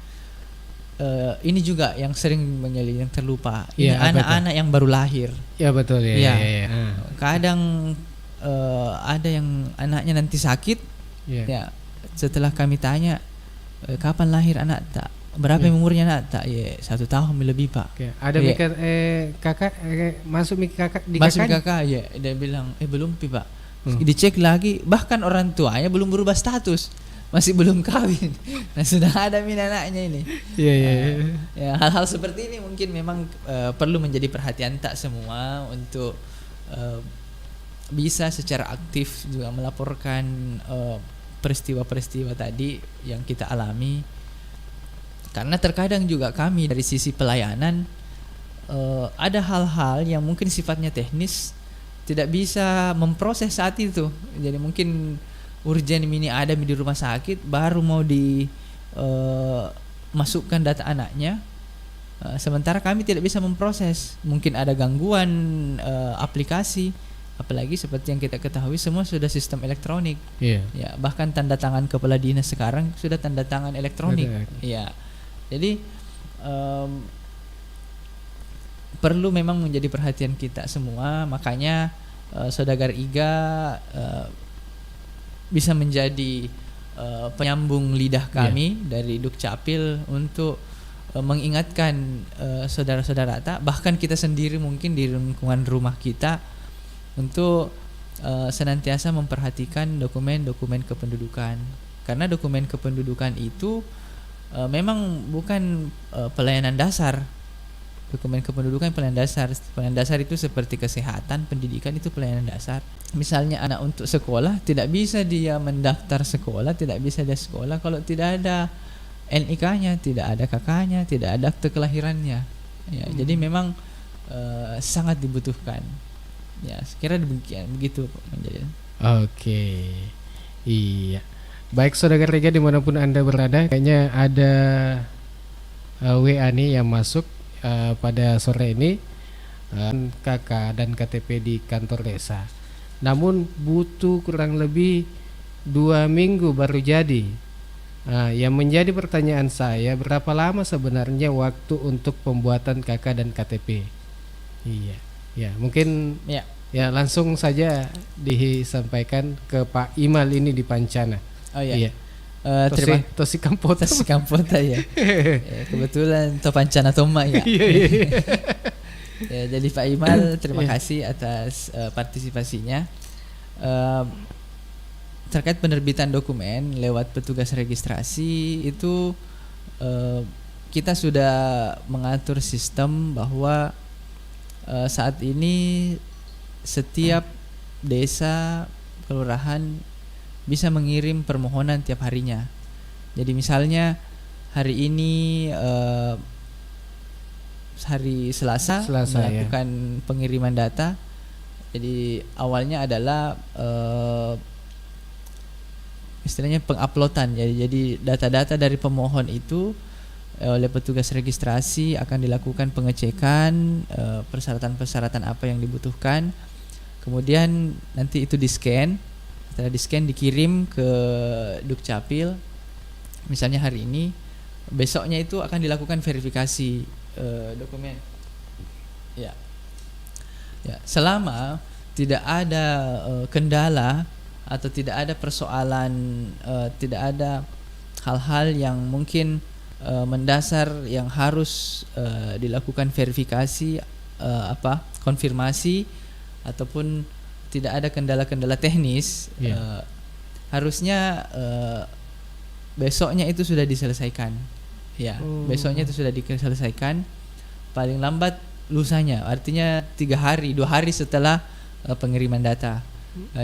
Ini juga yang sering yang terlupa. Ini anak-anak yang baru lahir. Ya betul ya. Kadang ada yang anaknya nanti sakit. Ya. Setelah kami tanya kapan lahir anak tak, berapa umurnya anak tak? 1 tahun lebih Pak. Ada mikir kakak masuk kakak di masuk kakak. Ya. Dia bilang belum Pi Pak. Dicek lagi, bahkan orang tuanya belum berubah status. Masih belum kawin. Nah sudah ada anaknya ini. Ya, hal-hal seperti ini mungkin memang perlu menjadi perhatian tak semua untuk bisa secara aktif juga melaporkan peristiwa-peristiwa tadi yang kita alami. Karena terkadang juga kami dari sisi pelayanan ada hal-hal yang mungkin sifatnya teknis tidak bisa memproses saat itu. Jadi mungkin urgen ini ada di rumah sakit, baru mau masukkan data anaknya, sementara kami tidak bisa memproses. Mungkin ada gangguan aplikasi, apalagi seperti yang kita ketahui semua sudah sistem elektronik. Ya, bahkan tanda tangan kepala dinas sekarang sudah tanda tangan elektronik. Ya, jadi perlu memang menjadi perhatian kita semua. Makanya Saudagar Iga bisa menjadi penyambung lidah kami dari Dukcapil untuk mengingatkan saudara-saudara tak, bahkan kita sendiri mungkin di lingkungan rumah kita untuk senantiasa memperhatikan dokumen-dokumen kependudukan, karena dokumen kependudukan itu memang bukan pelayanan dasar. Dokumen kependudukan pelayanan dasar. Pelayanan dasar itu seperti kesehatan, pendidikan, itu pelayanan dasar. Misalnya anak untuk sekolah, tidak bisa dia mendaftar sekolah, tidak bisa dia sekolah kalau tidak ada NIK-nya, tidak ada KK-nya, tidak ada akte kelahirannya. Ya, jadi memang sangat dibutuhkan. Ya, sekira demikian begitu menjadi. Oke. Iya. Baik Saudagar Iga dimanapun Anda berada, kayaknya ada WA nih yang masuk pada sore ini, KK dan KTP di kantor desa. Namun butuh kurang lebih 2 minggu baru jadi. Yang menjadi pertanyaan saya, berapa lama sebenarnya waktu untuk pembuatan KK dan KTP? Iya. Ya, mungkin ya langsung saja disampaikan ke Pak Imal ini di Pancana. Oh iya. Tosi Kampota ya. Kebetulan to Pancana Toma ya. Ya, jadi Pak Imal terima kasih atas partisipasinya. Terkait penerbitan dokumen lewat petugas registrasi itu kita sudah mengatur sistem bahwa saat ini setiap desa kelurahan bisa mengirim permohonan tiap harinya. Jadi misalnya hari ini hari Selasa melakukan pengiriman data. Jadi awalnya adalah istilahnya penguploadan. Jadi data-data dari pemohon itu oleh petugas registrasi akan dilakukan pengecekan persyaratan-persyaratan apa yang dibutuhkan. Kemudian nanti itu di-scan. Setelah di-scan dikirim ke Dukcapil. Misalnya hari ini, besoknya itu akan dilakukan verifikasi dokumen. Ya. Selama tidak ada kendala atau tidak ada persoalan, tidak ada hal-hal yang mungkin mendasar yang harus dilakukan verifikasi, konfirmasi, ataupun tidak ada kendala-kendala teknis, harusnya besoknya itu sudah diselesaikan. Ya, besoknya itu sudah diselesaikan. Paling lambat lusanya, artinya 2 hari setelah pengiriman data.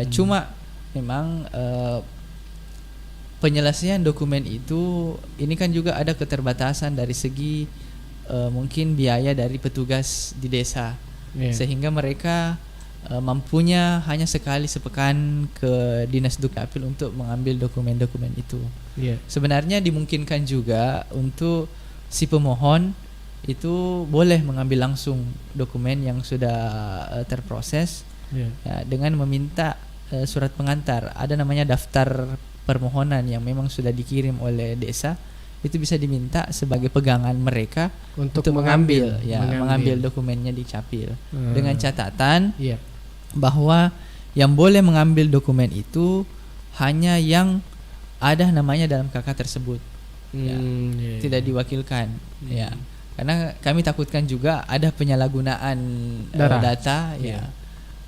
Cuma memang penyelesaian dokumen itu ini kan juga ada keterbatasan dari segi mungkin biaya dari petugas di desa, sehingga mereka mampunya hanya sekali sepekan ke Dinas Dukcapil untuk mengambil dokumen-dokumen itu. Sebenarnya dimungkinkan juga untuk si pemohon itu boleh mengambil langsung dokumen yang sudah terproses ya, dengan meminta surat pengantar. Ada namanya daftar permohonan yang memang sudah dikirim oleh desa, itu bisa diminta sebagai pegangan mereka untuk mengambil dokumennya di Capil, dengan catatan bahwa yang boleh mengambil dokumen itu hanya yang ada namanya dalam KK tersebut, tidak diwakilkan, ya. Karena kami takutkan juga ada penyalahgunaan data,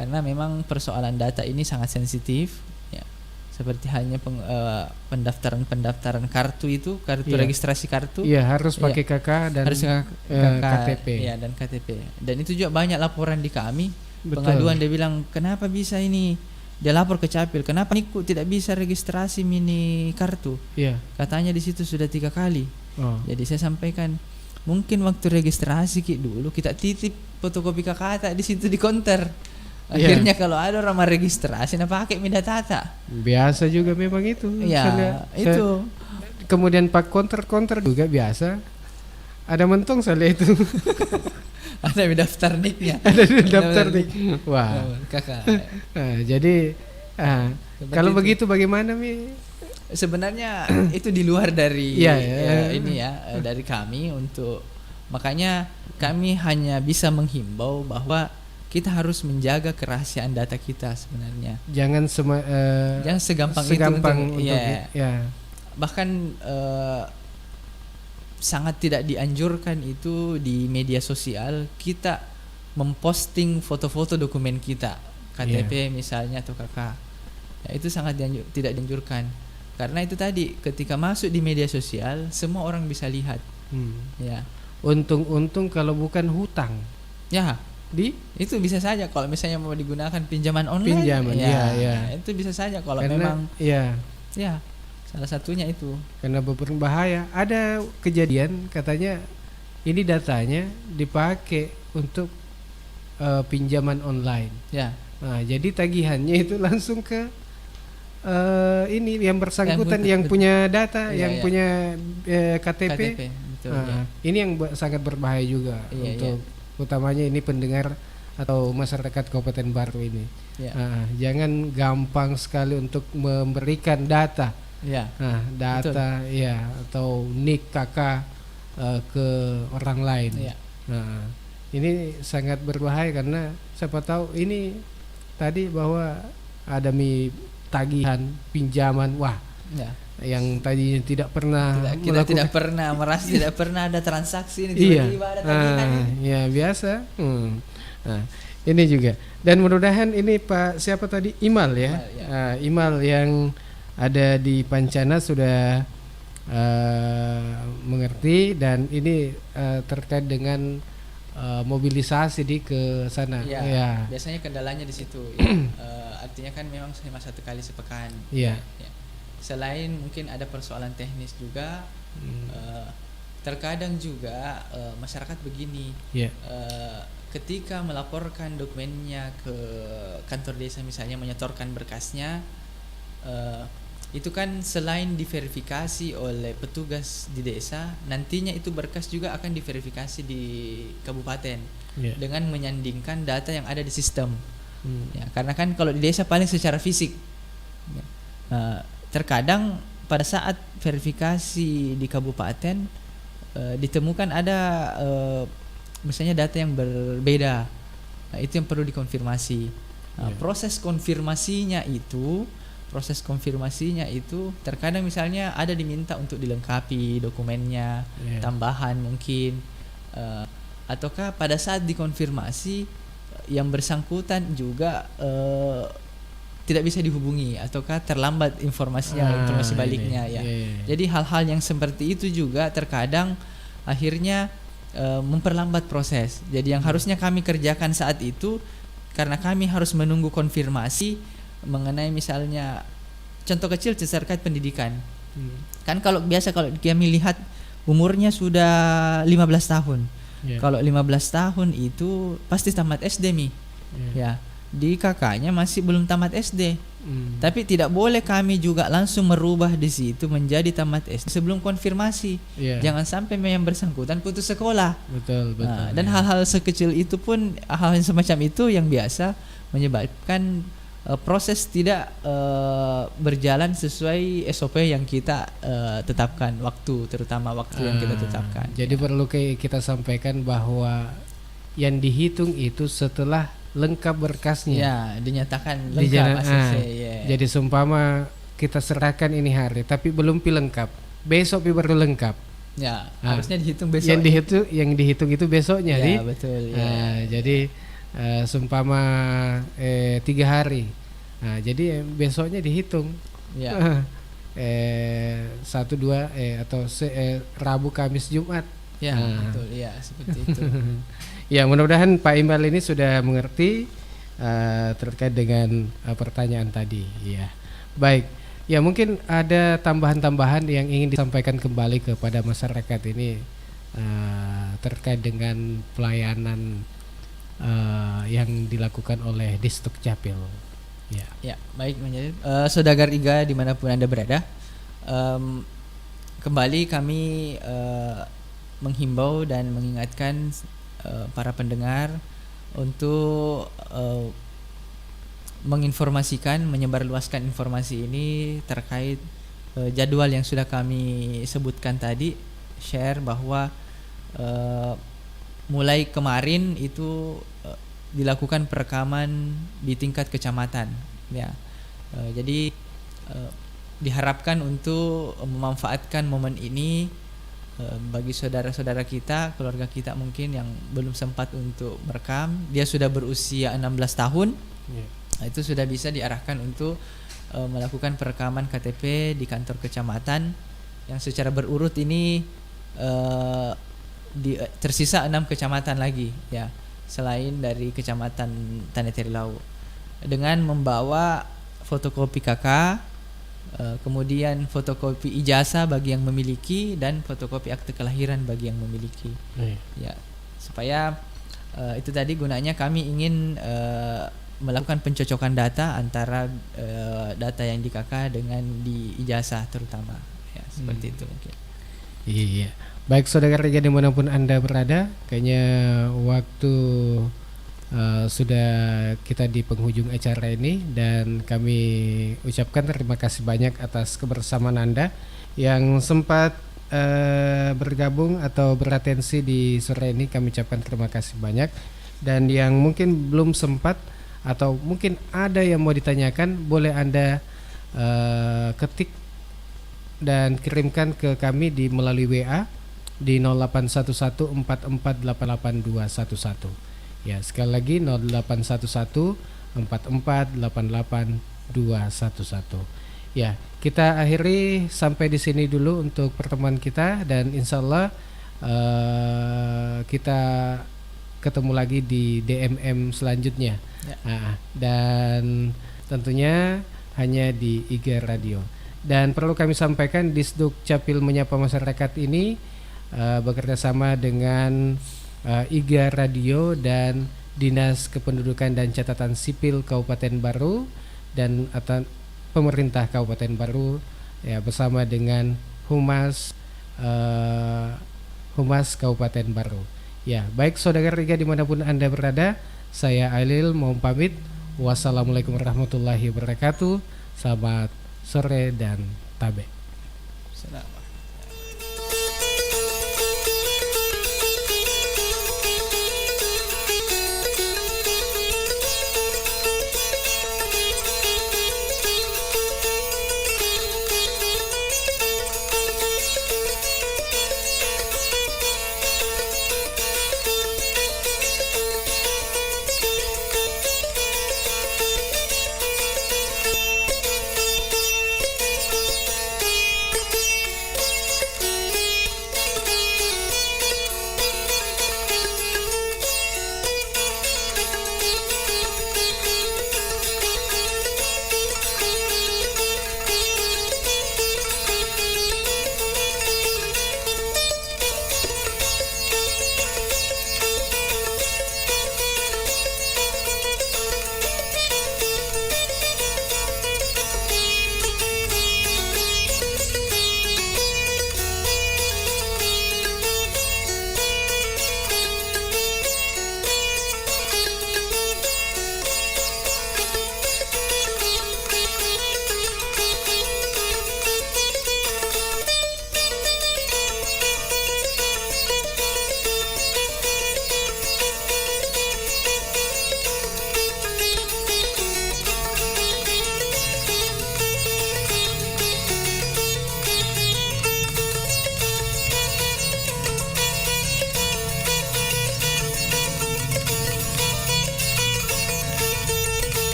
karena memang persoalan data ini sangat sensitif, ya. Seperti halnya pendaftaran kartu itu, kartu registrasi kartu, harus pakai KK dan harus KTP, dan KTP. Dan itu juga banyak laporan di kami. Pengaduan dia bilang, kenapa bisa ini? Dia lapor ke Capil, kenapa Niku tidak bisa registrasi mini kartu? Katanya di situ sudah 3 kali. Jadi saya sampaikan, mungkin waktu registrasi dulu kita titip fotokopi KK di situ di konter. Akhirnya kalau ada orang mau registrasi, pakai minta tata. Biasa juga memang itu. Itu. Kemudian pak konter juga biasa. Ada mentong saya itu. Ada daftar nicknya. Ada daftar nick. Wah. Kakak. Jadi kalau begitu bagaimana Mi? Sebenarnya itu di luar dari dari kami, untuk makanya kami hanya bisa menghimbau bahwa kita harus menjaga kerahasiaan data kita sebenarnya. Jangan segampang itu bahkan sangat tidak dianjurkan itu di media sosial kita memposting foto-foto dokumen kita, KTP misalnya atau KK. Itu sangat tidak dianjurkan. Karena itu tadi, ketika masuk di media sosial semua orang bisa lihat. Untung kalau bukan hutang. Itu bisa saja kalau misalnya mau digunakan pinjaman online. Itu bisa saja kalau memang salah satunya itu. Karena berbahaya. Ada kejadian katanya ini datanya dipakai untuk pinjaman online. Nah, jadi tagihannya itu langsung ke ini yang bersangkutan, yang punya data, yang punya KTP. Ini yang sangat berbahaya juga untuk utamanya ini pendengar atau masyarakat Kabupaten Baru ini. Jangan gampang sekali untuk memberikan data. Data atau nick KK ke orang lain. Ini sangat berbahaya karena siapa tahu ini tadi bahwa ada tagihan pinjaman, yang tadi tidak pernah kita tidak pernah merasa, tidak pernah ada transaksi ini tiba-tiba ada tagihan. Biasa. Ini juga, dan mudah-mudahan ini Pak siapa tadi Imal Imal yang ada di Pancana sudah mengerti, dan ini terkait dengan mobilisasi ke sana. Biasanya kendalanya di situ. Artinya kan memang cuma 1 kali sepekan. Selain mungkin ada persoalan teknis juga, terkadang juga masyarakat begini, ketika melaporkan dokumennya ke kantor desa misalnya, menyetorkan berkasnya, itu kan selain diverifikasi oleh petugas di desa, nantinya itu berkas juga akan diverifikasi di kabupaten dengan menyandingkan data yang ada di sistem. Karena kan kalau di desa paling secara fisik. Terkadang pada saat verifikasi di kabupaten ditemukan ada misalnya data yang berbeda. Itu yang perlu dikonfirmasi. Proses konfirmasinya itu terkadang misalnya ada diminta untuk dilengkapi dokumennya, tambahan mungkin, ataukah pada saat dikonfirmasi yang bersangkutan juga tidak bisa dihubungi, ataukah terlambat informasi baliknya. Jadi hal-hal yang seperti itu juga terkadang akhirnya memperlambat proses. Jadi yang harusnya kami kerjakan saat itu, karena kami harus menunggu konfirmasi mengenai misalnya contoh kecil terkait pendidikan. Kan kalau biasa kalau kami lihat umurnya sudah 15 tahun. Kalau 15 tahun itu pasti tamat SD di kakaknya masih belum tamat SD. Tapi tidak boleh kami juga langsung merubah di situ menjadi tamat SD sebelum konfirmasi. Jangan sampai yang bersangkutan putus sekolah. Betul. Dan hal-hal sekecil itu pun, hal yang semacam itu yang biasa menyebabkan proses tidak berjalan sesuai SOP yang kita tetapkan, terutama waktu yang kita tetapkan. Jadi perlu kita sampaikan bahwa yang dihitung itu setelah lengkap berkasnya. Ya, dinyatakan lengkap ACC. Jadi seumpama kita serahkan ini hari tapi belum lengkap, besok baru lengkap. Ya, harusnya dihitung besok. Yang dihitung itu besoknya, ya, betul. Jadi seumpama 3 hari. Nah, jadi besoknya dihitung. Ya. 1, 2 atau Rabu, Kamis, Jumat. Ya, betul. Ya, seperti itu. Ya, mudah-mudahan Pak Imbal ini sudah mengerti terkait dengan pertanyaan tadi. Ya, baik. Ya, mungkin ada tambahan-tambahan yang ingin disampaikan kembali kepada masyarakat ini terkait dengan pelayanan yang dilakukan oleh Disduk Capil. Ya, baik. Saudagar IGA dimanapun Anda berada, kembali kami menghimbau dan mengingatkan para pendengar untuk menginformasikan, menyebarluaskan informasi ini terkait jadwal yang sudah kami sebutkan tadi, share bahwa mulai kemarin itu dilakukan perekaman di tingkat kecamatan, ya. Jadi diharapkan untuk memanfaatkan momen ini bagi saudara-saudara kita, keluarga kita mungkin yang belum sempat untuk merekam, dia sudah berusia 16 tahun, itu sudah bisa diarahkan untuk melakukan perekaman KTP di kantor kecamatan yang secara berurut ini tersisa 6 kecamatan lagi, ya, selain dari kecamatan Tanetirilau, dengan membawa fotokopi KK, kemudian fotokopi ijazah bagi yang memiliki dan fotokopi akte kelahiran bagi yang memiliki. Ya, supaya itu tadi gunanya kami ingin melakukan pencocokan data antara data yang di KK dengan di ijazah terutama, ya, seperti itu mungkin. Iya. Baik saudara dimanapun Anda berada, kayaknya waktu sudah kita di penghujung acara ini, dan kami ucapkan terima kasih banyak atas kebersamaan Anda yang sempat bergabung atau beratensi di sore ini. Kami ucapkan terima kasih banyak, dan yang mungkin belum sempat atau mungkin ada yang mau ditanyakan, boleh Anda ketik dan kirimkan ke kami di melalui WA di 081144888211. Ya, sekali lagi 081144888211. Ya, kita akhiri sampai di sini dulu untuk pertemuan kita, dan insya Allah kita ketemu lagi di DMM selanjutnya. Dan tentunya hanya di IGA Radio. Dan perlu kami sampaikan, Disduk Capil Menyapa Masyarakat ini bekerja sama dengan IGA Radio dan Dinas Kependudukan dan Catatan Sipil Kabupaten Baru dan pemerintah Kabupaten Baru, ya, bersama dengan Humas Kabupaten Baru. Ya, baik saudara IGA dimanapun Anda berada, saya Ailil mau pamit. Wassalamualaikum warahmatullahi wabarakatuh. Selamat sore dan tabe. Selamat.